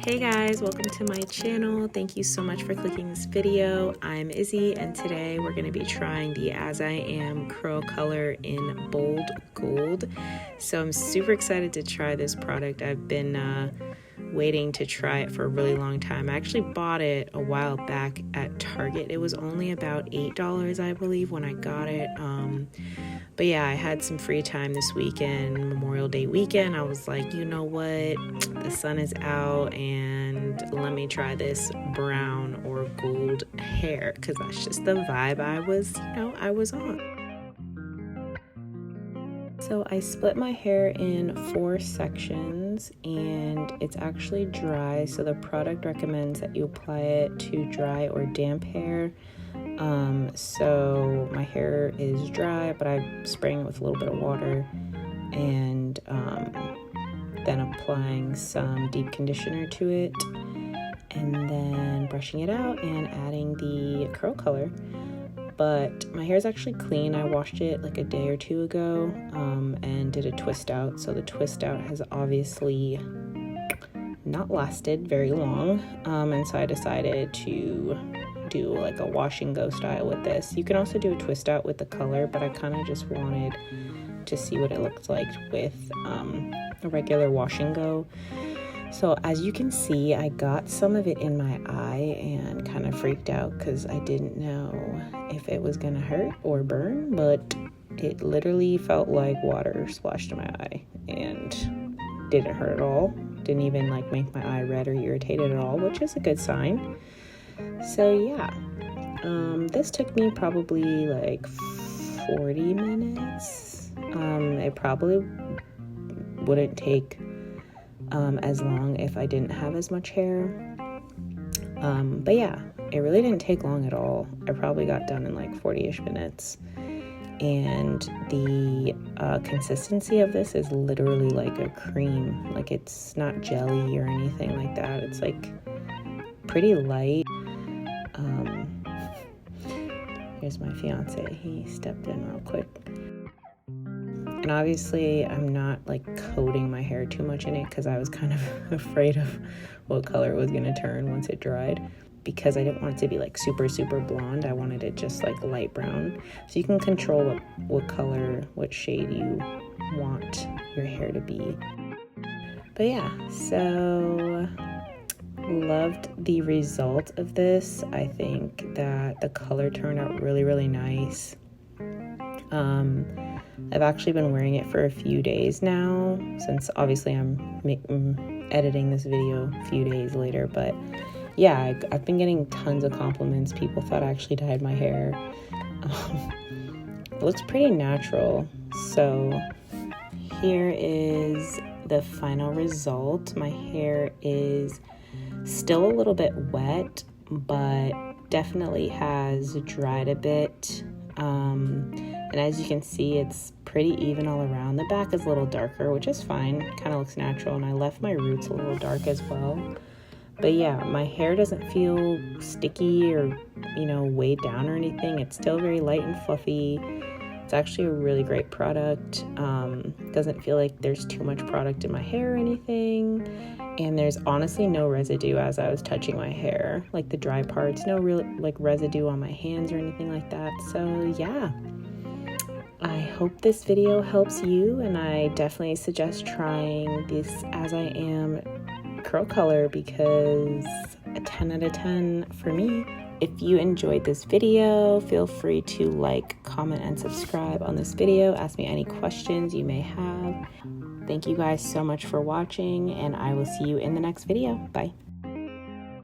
Hey guys, welcome to my channel. Thank you so much for clicking this video. I'm Izzy and today we're going to be trying the As I Am curl color in bold gold. So I'm super excited to try this product. I've been waiting to try it for a really long time. I actually bought it a while back at Target. It was only about $8, I believe, when I got it. But yeah, I had some free time this weekend, Memorial Day weekend. I was like, you know what? The sun is out and let me try this brown or gold hair because that's just the vibe I was on. So I split my hair in 4 sections and it's actually dry. So the product recommends that you apply it to dry or damp hair. So my hair is dry, but I'm spraying it with a little bit of water and then applying some deep conditioner to it and then brushing it out and adding the curl color. But my hair is actually clean. I washed it like a day or two ago and did a twist out. So the twist out has obviously not lasted very long. And so I decided to do like a wash and go style with this. You can also do a twist out with the color, but I kind of just wanted to see what it looked like with a regular wash and go. So as you can see, I got some of it in my eye and kind of freaked out because I didn't know if it was gonna hurt or burn, but it literally felt like water splashed in my eye and didn't hurt at all. Didn't even like make my eye red or irritated at all, which is a good sign. So yeah, this took me probably like 40 minutes. It probably wouldn't take as long if I didn't have as much hair. But yeah, it really didn't take long at all. I probably got done in like 40-ish minutes. And the consistency of this is literally like a cream. Like it's not jelly or anything like that. It's like pretty light. Here's my fiance. He stepped in real quick. And obviously I'm not like coating my hair too much in it because I was kind of afraid of what color it was going to turn once it dried, because I didn't want it to be like super blonde. I wanted it just like light brown. So you can control what color, what shade you want your hair to be. But yeah, so loved the result of this. I think that the color turned out really nice. I've actually been wearing it for a few days now, since obviously I'm editing this video a few days later. But yeah, I've been getting tons of compliments. People thought I actually dyed my hair. It looks pretty natural. So here is the final result. My hair is still a little bit wet, but definitely has dried a bit. And as you can see, it's pretty even all around. The back is a little darker, which is fine. Kind of looks natural, and I left my roots a little dark as well. But yeah, my hair doesn't feel sticky or, weighed down or anything. It's still very light and fluffy. It's actually a really great product. Doesn't feel like there's too much product in my hair or anything. And there's honestly no residue as I was touching my hair. Like the dry parts, no real like residue on my hands or anything like that. So yeah, I hope this video helps you, and I definitely suggest trying this As I Am curl color because a 10 out of 10 for me. If you enjoyed this video, feel free to like, comment, and subscribe on this video. Ask me any questions you may have. Thank you guys so much for watching, and I will see you in the next video. Bye.